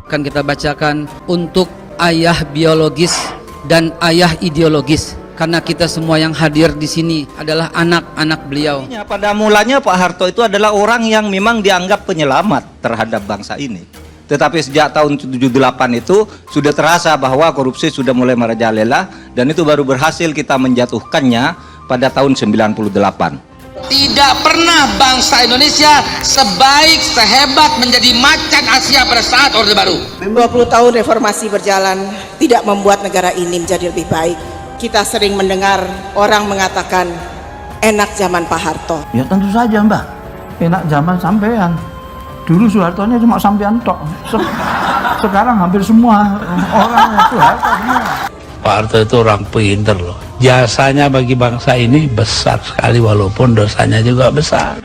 Akan kita bacakan untuk ayah biologis dan ayah ideologis, karena kita semua yang hadir di sini adalah anak-anak beliau. Pada mulanya Pak Harto itu adalah orang yang memang dianggap penyelamat terhadap bangsa ini. Tetapi sejak tahun 78 itu sudah terasa bahwa korupsi sudah mulai merajalela, dan itu baru berhasil kita menjatuhkannya pada tahun 98. Tidak pernah bangsa Indonesia sebaik, sehebat menjadi macan Asia pada saat Orde Baru. 20 tahun reformasi berjalan tidak membuat negara ini menjadi lebih baik. Kita sering mendengar orang mengatakan enak zaman Pak Harto. Ya tentu saja Mbak, enak zaman sampean. Dulu Soehartonya cuma sampean tok. Sekarang hampir semua orang Soeharto semua. Pak Harto itu orang pinter loh. Jasanya bagi bangsa ini besar sekali, walaupun dosanya juga besar.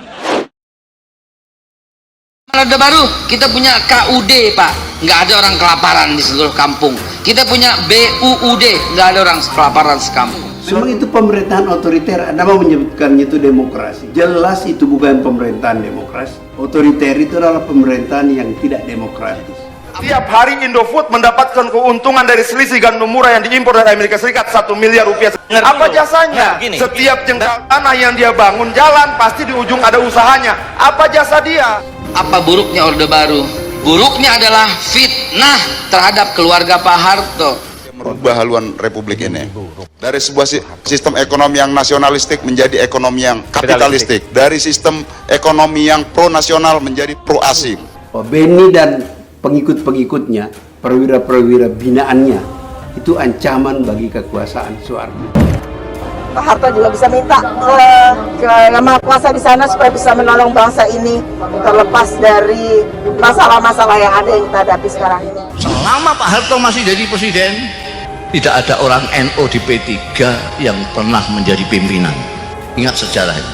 Orde Baru kita punya KUD Pak, nggak ada orang kelaparan di seluruh kampung. Kita punya BUUD, nggak ada orang kelaparan sekampung. Memang itu pemerintahan otoriter, Anda mau menyebutkannya itu demokrasi. Jelas itu bukan pemerintahan demokrasi. Otoriter itu adalah pemerintahan yang tidak demokratis. Tiap hari Indofood mendapatkan keuntungan dari selisih gandum murah yang diimpor dari Amerika Serikat 1 miliar rupiah. Apa jasanya? Setiap jengkal tanah yang dia bangun jalan, pasti di ujung ada usahanya. Apa jasa dia? Apa buruknya Orde Baru? Buruknya adalah fitnah terhadap keluarga Pak Harto. Merubah haluan republik ini dari sebuah sistem ekonomi yang nasionalistik menjadi ekonomi yang kapitalistik, dari sistem ekonomi yang pro nasional menjadi pro asing. Beni dan pengikut-pengikutnya, perwira-perwira binaannya, itu ancaman bagi kekuasaan Soeharto. Pak Harto juga bisa minta ke Yang Maha Kuasa di sana supaya bisa menolong bangsa ini terlepas dari masalah-masalah yang ada yang kita hadapi sekarang ini. Selama Pak Harto masih jadi presiden, tidak ada orang NU di P3 yang pernah menjadi pimpinan. Ingat sejarahnya.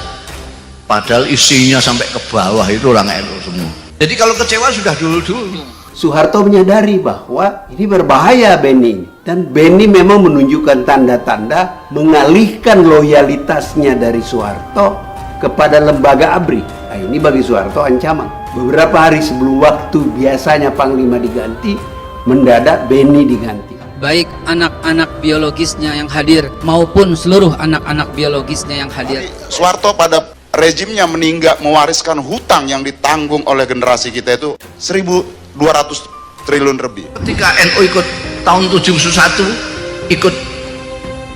Padahal isinya sampai ke bawah itu orang NU semua. Jadi kalau kecewa sudah dulu-dulu. Soeharto menyadari bahwa ini berbahaya Beni, dan Beni memang menunjukkan tanda-tanda mengalihkan loyalitasnya dari Soeharto kepada lembaga ABRI. Nah, ini bagi Soeharto ancaman. Beberapa hari sebelum waktu biasanya Panglima diganti, mendadak Beni diganti. Baik anak-anak biologisnya yang hadir maupun seluruh anak-anak biologisnya yang hadir. Soeharto pada rezimnya mewariskan hutang yang ditanggung oleh generasi kita itu 1.200 triliun lebih. Ketika NU ikut tahun 71 ikut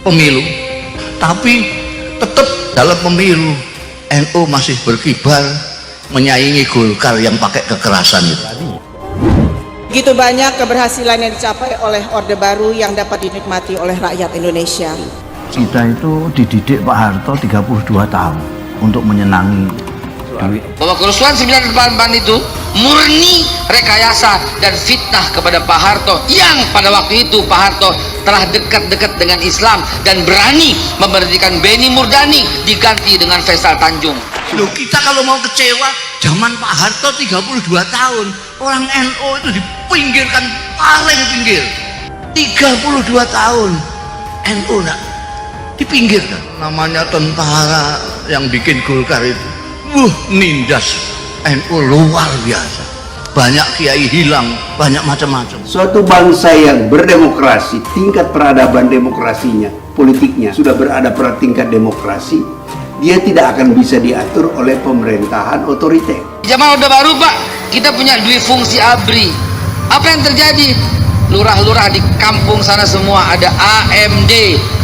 pemilu, tapi tetap dalam pemilu NU masih berkibar menyaingi Golkar yang pakai kekerasan itu. Begitu banyak keberhasilan yang dicapai oleh Orde Baru yang dapat dinikmati oleh rakyat Indonesia. Kita itu dididik Pak Harto 32 tahun untuk menyenangi duit. Bahwa kerusuhan 98 itu murni rekayasa dan fitnah kepada Pak Harto, yang pada waktu itu Pak Harto telah dekat-dekat dengan Islam dan berani memberhentikan Beni Murdani diganti dengan Faisal Tanjung. Loh, kita kalau mau kecewa, zaman Pak Harto 32 tahun orang NU itu dipinggirkan, paling pinggir. 32 tahun NU nak dipinggirkan. Namanya tentara yang bikin Golkar itu nindas NU luar biasa. Banyak kiai hilang, banyak macam-macam. Suatu bangsa yang berdemokrasi, tingkat peradaban demokrasinya, politiknya sudah berada pada tingkat demokrasi, dia tidak akan bisa diatur oleh pemerintahan otoriter. Zaman Orde Baru Pak, kita punya dui fungsi ABRI. Apa yang terjadi? Lurah-lurah di kampung sana semua ada AMD,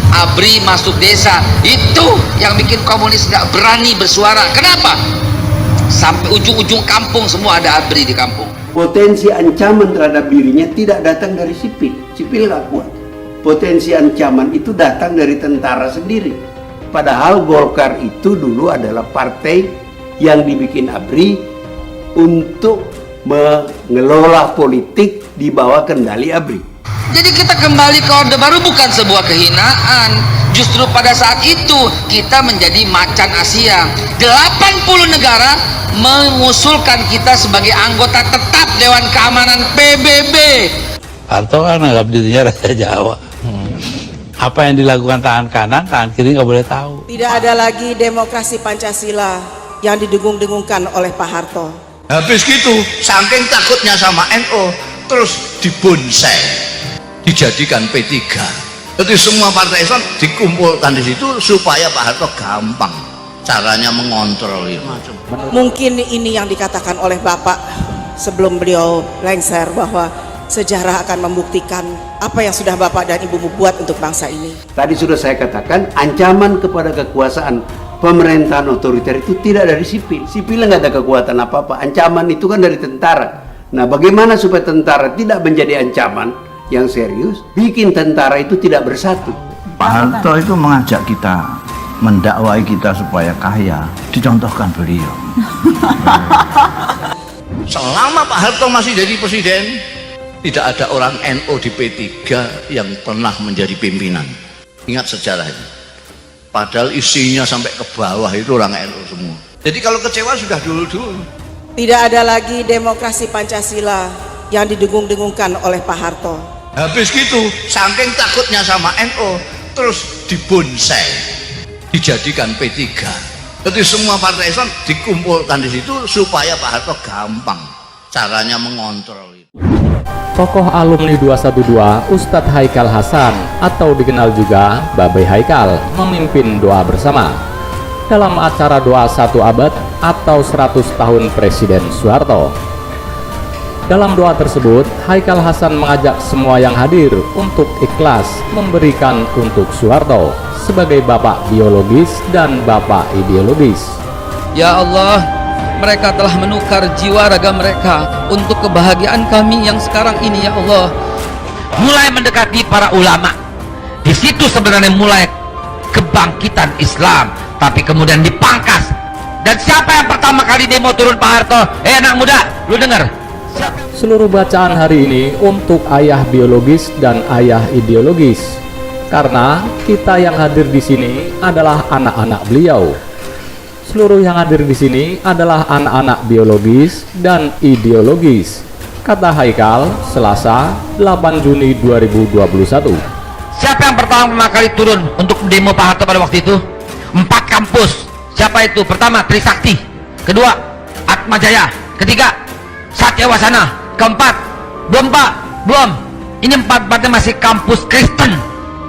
ABRI masuk desa. Itu yang bikin komunis nggak berani bersuara. Kenapa? Sampai ujung-ujung kampung semua ada ABRI di kampung. Potensi ancaman terhadap dirinya tidak datang dari sipil. Sipil nggak kuat. Potensi ancaman itu datang dari tentara sendiri. Padahal Golkar itu dulu adalah partai yang dibikin ABRI untuk mengelola politik di bawah kendali ABRI. Jadi kita kembali ke Orde Baru bukan sebuah kehinaan. Justru pada saat itu kita menjadi macan Asia. 80 negara mengusulkan kita sebagai anggota tetap Dewan Keamanan PBB. Harto kan anggap dirinya Raja Jawa. Apa yang dilakukan tangan kanan, tangan kiri nggak boleh tahu. Tidak ada lagi demokrasi Pancasila yang didengung-dengungkan oleh Pak Harto. Habis gitu, saking takutnya sama NU, terus dibonsai, dijadikan P3. Jadi semua partai Islam dikumpulkan di situ supaya Pak Harto gampang caranya mengontrol itu. Mungkin ini yang dikatakan oleh Bapak sebelum beliau lengser, bahwa sejarah akan membuktikan apa yang sudah Bapak dan Ibu buat untuk bangsa ini. Tadi sudah saya katakan, ancaman kepada kekuasaan pemerintahan otoriter itu tidak dari sipil. Sipil nggak ada kekuatan apa-apa. Ancaman itu kan dari tentara. Nah, bagaimana supaya tentara tidak menjadi ancaman yang serius? Bikin tentara itu tidak bersatu. Pak Harto itu mengajak kita, mendakwai kita supaya kaya. Dicontohkan beliau. Selama Pak Harto masih jadi presiden, tidak ada orang NU di P3 yang pernah menjadi pimpinan. Ingat sejarah ini. Padahal isinya sampai ke bawah itu orang NU semua. Jadi kalau kecewa sudah dulu-dulu. Tidak ada lagi demokrasi Pancasila yang didengung-dengungkan oleh Pak Harto. Habis gitu, saking takutnya sama NU, terus dibonsai, dijadikan P3. Jadi semua partai Islam dikumpulkan di situ supaya Pak Harto gampang caranya mengontrol itu. Tokoh alumni 212 Ustadz Haikal Hasan atau dikenal juga Babe Haikal memimpin doa bersama dalam acara doa 1 abad atau 100 tahun Presiden Soeharto. Dalam doa tersebut, Haikal Hasan mengajak semua yang hadir untuk ikhlas memberikan untuk Soeharto sebagai bapak biologis dan bapak ideologis. Ya Allah, mereka telah menukar jiwa raga mereka untuk kebahagiaan kami yang sekarang ini, ya Allah. Mulai mendekati para ulama, di situ sebenarnya mulai kebangkitan Islam, tapi kemudian dipangkas. Dan siapa yang pertama kali demo turun Pak Harto? Anak muda, lu dengar? Seluruh bacaan hari ini untuk ayah biologis dan ayah ideologis, karena kita yang hadir di sini adalah anak-anak beliau. Seluruh yang hadir di sini adalah anak-anak biologis dan ideologis, kata Haikal Selasa 8 Juni 2021. Siapa yang pertama kali turun untuk demo Pak Harto pada waktu itu? 4 kampus. Siapa itu? Pertama Trisakti, kedua Atmajaya, ketiga Satya Wasana, keempat belum Pak, belum. Ini 4-4-nya masih kampus Kristen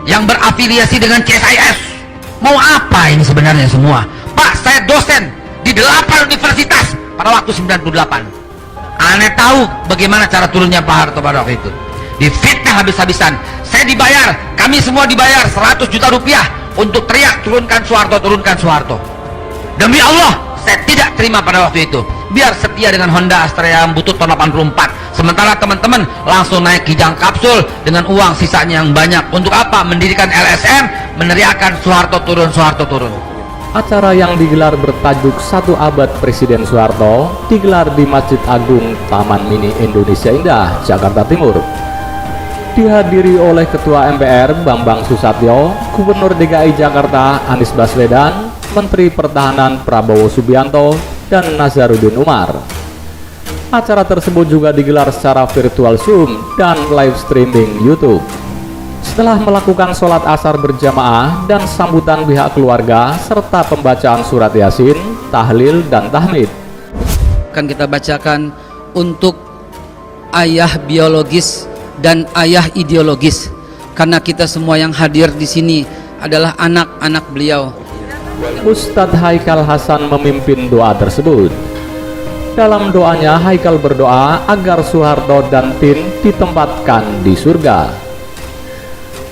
yang berafiliasi dengan CSIS. Mau apa ini sebenarnya semua? Pak, saya dosen di 8 universitas pada waktu 98. Aneh tahu bagaimana cara turunnya Pak Harto pada waktu itu. Difitnah habis-habisan. Saya dibayar, kami semua dibayar 100 juta rupiah untuk teriak turunkan Soeharto, turunkan Soeharto. Demi Allah, saya tidak terima pada waktu itu. Biar setia dengan Honda Astrea yang butut tahun 84. Sementara teman-teman langsung naik kijang kapsul dengan uang sisanya yang banyak. Untuk apa? Mendirikan LSM, meneriakan Soeharto turun, Soeharto turun. Acara yang digelar bertajuk 1 abad Presiden Soeharto digelar di Masjid Agung Taman Mini Indonesia Indah, Jakarta Timur. Dihadiri oleh Ketua MPR Bambang Susatyo, Gubernur DKI Jakarta Anies Baswedan, Menteri Pertahanan Prabowo Subianto, dan Nazarudin Umar. Acara tersebut juga digelar secara virtual Zoom dan live streaming YouTube. Setelah melakukan sholat asar berjamaah dan sambutan pihak keluarga serta pembacaan surat Yasin, tahlil, dan tahmid, Akan kita bacakan untuk ayah biologis dan ayah ideologis, karena kita semua yang hadir di sini adalah anak-anak beliau. Ustadz Haikal Hasan memimpin doa tersebut. Dalam doanya, Haikal berdoa agar Soeharto dan tim ditempatkan di surga.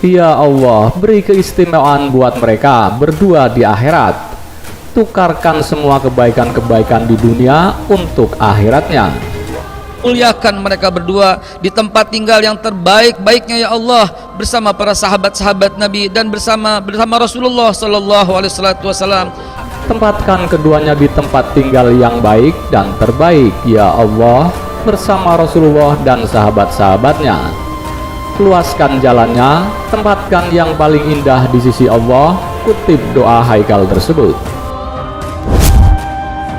Ya Allah, beri keistimewaan buat mereka berdua di akhirat. Tukarkan semua kebaikan-kebaikan di dunia untuk akhiratnya. Muliakan mereka berdua di tempat tinggal yang terbaik-baiknya, ya Allah, bersama para sahabat-sahabat Nabi dan bersama Rasulullah Sallallahu Alaihi Wasallam. Tempatkan keduanya di tempat tinggal yang baik dan terbaik, ya Allah, bersama Rasulullah dan sahabat-sahabatnya. Luaskan jalannya, tempatkan yang paling indah di sisi Allah. Kutip doa Haikal tersebut.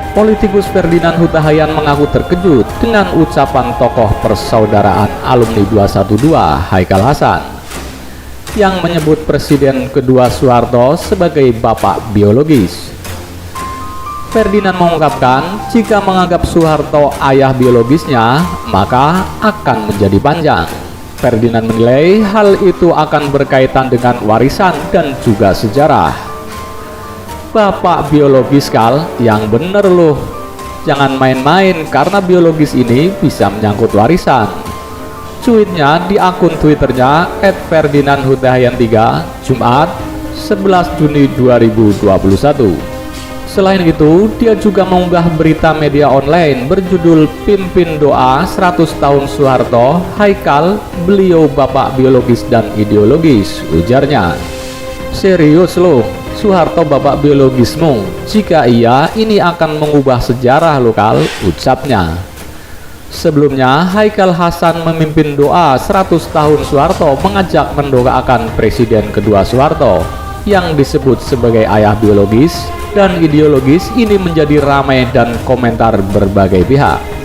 Politikus Ferdinand Huta Hayan mengaku terkejut dengan ucapan tokoh persaudaraan alumni 212 Haikal Hasan yang menyebut Presiden kedua Soeharto sebagai bapak biologis. Ferdinand mengungkapkan jika menganggap Soeharto ayah biologisnya, maka akan menjadi panjang. Ferdinand menilai hal itu akan berkaitan dengan warisan dan juga sejarah. Bapak biologis Kal, yang bener loh. Jangan main-main karena biologis ini bisa menyangkut warisan. Cuitnya di akun Twitternya @ferdinandhutahian3, Jumat 11 Juni 2021. Selain itu, dia juga mengunggah berita media online berjudul Pimpin Doa 100 Tahun Soeharto, Haikal, beliau bapak biologis dan ideologis, ujarnya. Serius loh, Soeharto bapak biologismu? Jika iya, ini akan mengubah sejarah lokal, ucapnya. Sebelumnya, Haikal Hasan memimpin doa 100 tahun Soeharto mengajak mendoakan Presiden kedua Soeharto yang disebut sebagai ayah biologis dan ideologis ini menjadi ramai dan komentar berbagai pihak.